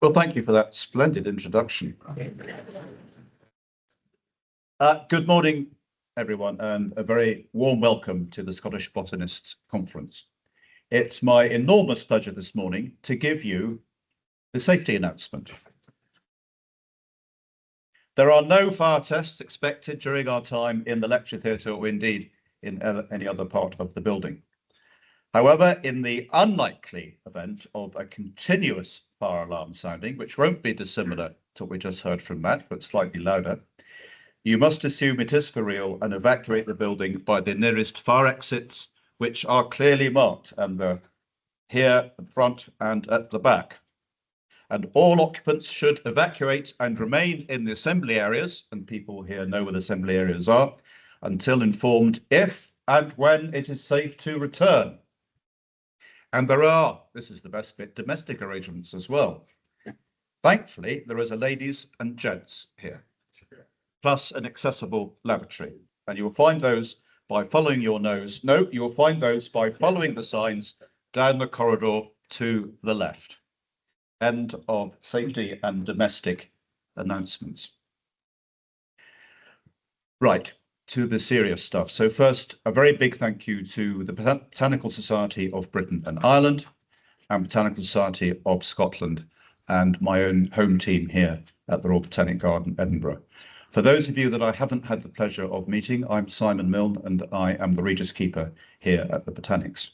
Well, thank you for that splendid introduction. Good morning, everyone, and a very warm welcome to the Scottish Botanists Conference. It's my enormous pleasure this morning to give you the safety announcement. There are no fire tests expected during our time in the lecture theatre or indeed in any other part of the building. However, in the unlikely event of a continuous fire alarm sounding, which won't be dissimilar to what we just heard from Matt, but slightly louder, you must assume it is for real and evacuate the building by the nearest fire exits, which are clearly marked, and they're here at the front and at the back. And all occupants should evacuate and remain in the assembly areas, and people here know where the assembly areas are, until informed if and when it is safe to return. And there are, this is the best bit, domestic arrangements as well. Thankfully, there is a ladies and gents here, plus an accessible lavatory. And you will find those by following your nose. No, you will find those by following the signs down the corridor to the left. End of safety and domestic announcements. Right, to the serious stuff. So first, a very big thank you to the Botanical Society of Britain and Ireland and Botanical Society of Scotland and my own home team here at the Royal Botanic Garden, Edinburgh. For those of you that I haven't had the pleasure of meeting, I'm Simon Milne and I am the Regius Keeper here at the Botanics.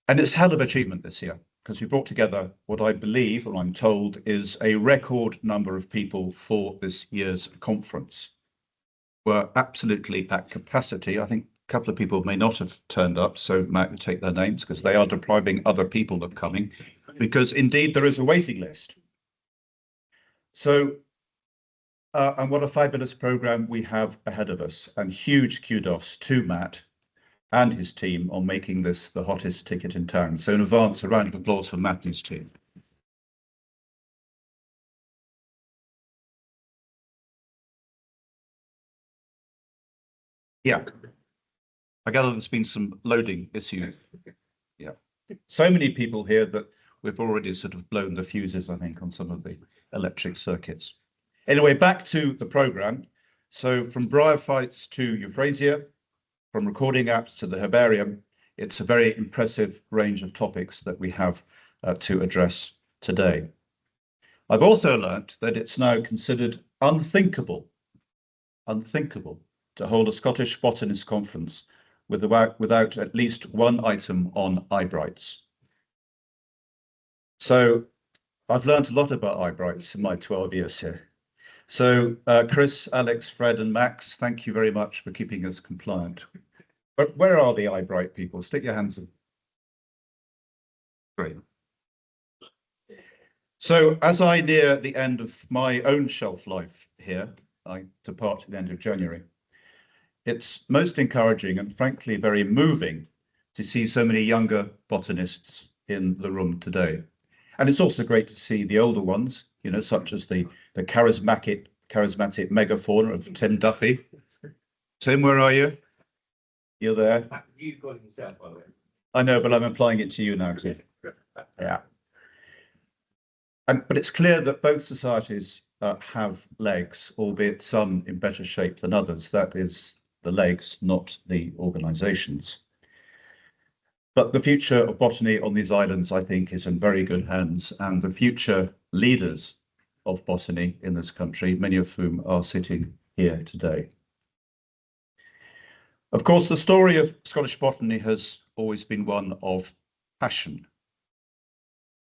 And it's a hell of an achievement this year, because we brought together what I believe, or I'm told, is a record number of people for this year's conference. We're absolutely at capacity. I think a couple of people may not have turned up, so Matt will take their names because they are depriving other people of coming, because indeed there is a waiting list. So, and what a fabulous programme we have ahead of us, and huge kudos to Matt and his team on making this the hottest ticket in town. So in advance, a round of applause for Matt and his team. Yeah, I gather there's been some loading issues. Yeah, so many people here that we've already sort of blown the fuses, I think, on some of the electric circuits. Anyway, back to the programme. So from bryophytes to euphrasia, from recording apps to the herbarium, it's a very impressive range of topics that we have to address today. I've also learnt that it's now considered unthinkable to hold a Scottish Botanist Conference without at least one item on eyebrights. So I've learnt a lot about eyebrights in my 12 years here. So Chris, Alex, Fred and Max, thank you very much for keeping us compliant. But where are the eyebright people? Stick your hands in. Great. So as I near the end of my own shelf life here, I depart at the end of January, it's most encouraging and frankly very moving to see so many younger botanists in the room today. And it's also great to see the older ones, you know, such as the charismatic megafauna of Tim Duffy. Tim, where are you? You're there. You've got it yourself, by the way. I know, but I'm applying it to you now, too. Yeah. But it's clear that both societies have legs, albeit some in better shape than others. That is the legs, not the organisations. But the future of botany on these islands, I think, is in very good hands, and the future leaders of botany in this country, many of whom are sitting here today. Of course, the story of Scottish botany has always been one of passion,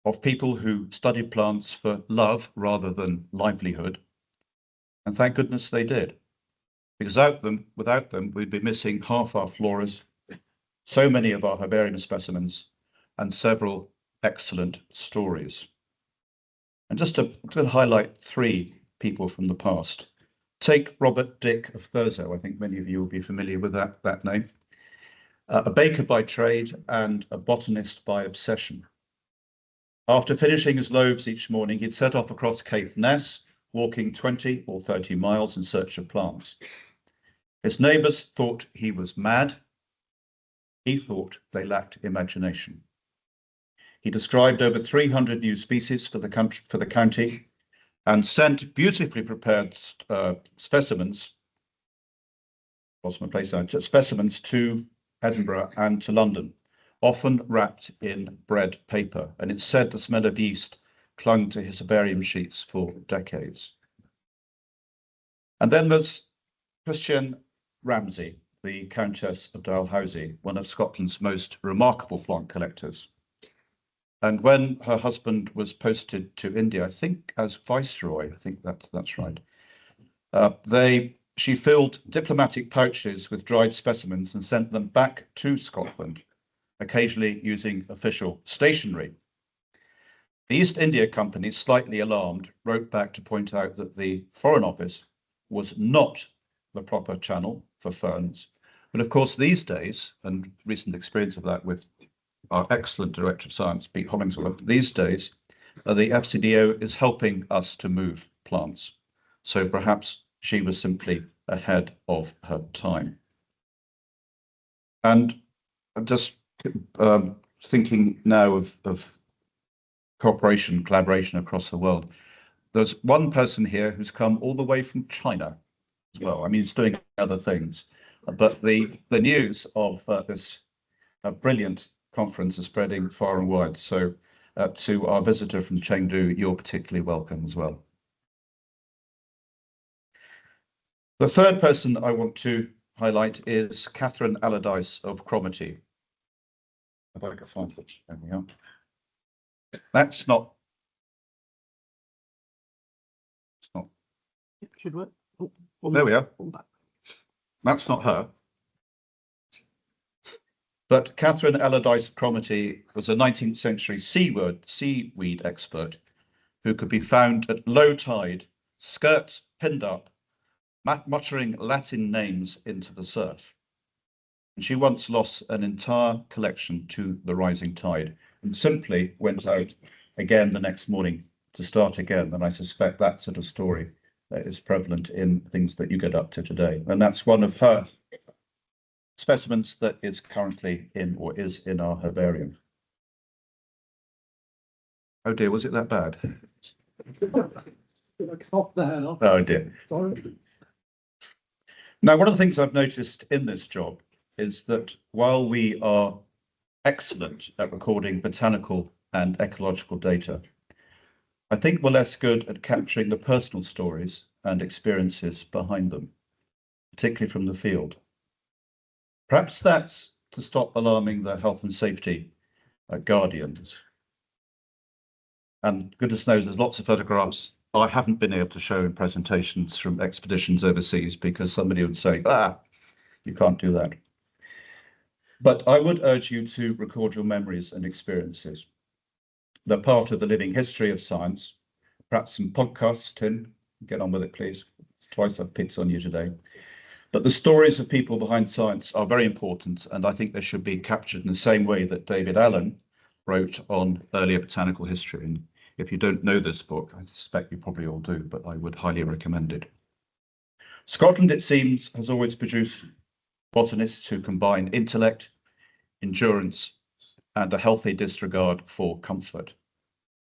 of people who studied plants for love rather than livelihood. And thank goodness they did, because without them, we'd be missing half our floras, so many of our herbarium specimens, and several excellent stories. And just to highlight three people from the past. Take Robert Dick of Thurso. I think many of you will be familiar with that name. A baker by trade and a botanist by obsession. After finishing his loaves each morning, he'd set off across Cape Ness, walking 20 or 30 miles in search of plants. His neighbours thought he was mad. He thought they lacked imagination. He described over 300 new species for the county and sent beautifully prepared specimens, lost my place now, specimens to Edinburgh and to London, often wrapped in bread paper. And it's said the smell of yeast clung to his herbarium sheets for decades. And then there's Christian Ramsay, the Countess of Dalhousie, one of Scotland's most remarkable plant collectors. And when her husband was posted to India, I think as Viceroy, I think that's right, she filled diplomatic pouches with dried specimens and sent them back to Scotland, occasionally using official stationery. The East India Company, slightly alarmed, wrote back to point out that the Foreign Office was not the proper channel for ferns. But of course, these days, and recent experience of that with our excellent Director of Science, Pete Hollingsworth, these days, the FCDO is helping us to move plants. So perhaps she was simply ahead of her time. And I'm just thinking now of cooperation, collaboration across the world. There's one person here who's come all the way from China as well. I mean, he's doing other things, but the news of this brilliant conference is spreading far and wide. So to our visitor from Chengdu, you're particularly welcome as well. The third person I want to highlight is Catherine Allardyce of Cromarty. If I can find it, there we are. That's not. It's not. It should work. There we are. That's not her. But Catherine Allardyce of Cromarty was a 19th century seaweed expert who could be found at low tide, skirts pinned up, muttering Latin names into the surf. And she once lost an entire collection to the rising tide and simply went out again the next morning to start again. And I suspect that sort of story is prevalent in things that you get up to today. And that's one of her specimens that is currently in or is in our herbarium. Oh dear, was it that bad? Oh dear. Now, one of the things I've noticed in this job is that while we are excellent at recording botanical and ecological data, I think we're less good at capturing the personal stories and experiences behind them, particularly from the field. Perhaps that's to stop alarming the health and safety guardians. And goodness knows there's lots of photographs I haven't been able to show in presentations from expeditions overseas because somebody would say, you can't do that. But I would urge you to record your memories and experiences. They're part of the living history of science. Perhaps some podcasts, Tim, get on with it, please. Twice I've picked on you today. But the stories of people behind science are very important, and I think they should be captured in the same way that David Allen wrote on earlier botanical history. And if you don't know this book, I suspect you probably all do, but I would highly recommend it. Scotland, it seems, has always produced botanists who combine intellect, endurance, and a healthy disregard for comfort.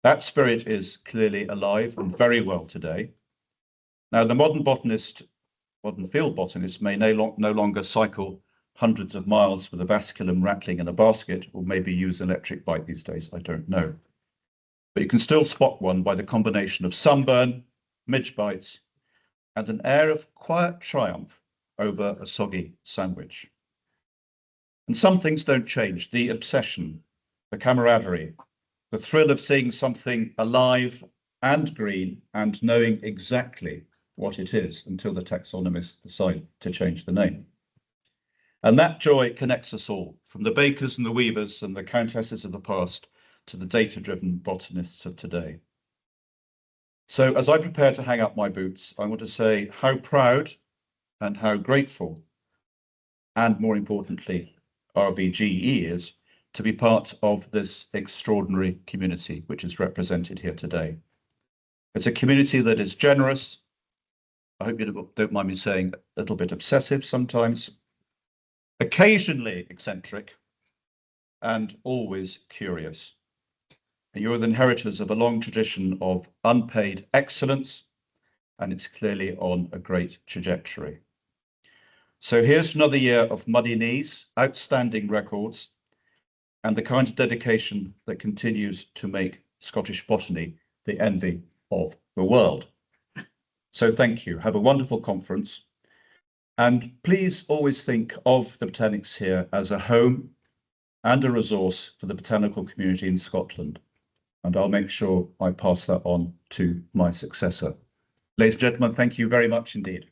That spirit is clearly alive and very well today. Now, the modern field botanist may no longer cycle hundreds of miles with a basculum rattling in a basket, or maybe use an electric bike these days, I don't know. But you can still spot one by the combination of sunburn, midge bites, and an air of quiet triumph over a soggy sandwich. And some things don't change: the obsession, the camaraderie, the thrill of seeing something alive and green and knowing exactly what it is until the taxonomists decide to change the name. And that joy connects us all, from the bakers and the weavers and the countesses of the past to the data-driven botanists of today. So as I prepare to hang up my boots, I want to say how proud and how grateful, and more importantly, RBGE is to be part of this extraordinary community which is represented here today. It's a community that is generous. I hope you don't mind me saying a little bit obsessive sometimes, occasionally eccentric, and always curious. You're the inheritors of a long tradition of unpaid excellence, and it's clearly on a great trajectory. So here's another year of muddy knees, outstanding records, and the kind of dedication that continues to make Scottish botany the envy of the world. So thank you. Have a wonderful conference. And please always think of the Botanics here as a home and a resource for the botanical community in Scotland. And I'll make sure I pass that on to my successor. Ladies and gentlemen, thank you very much indeed.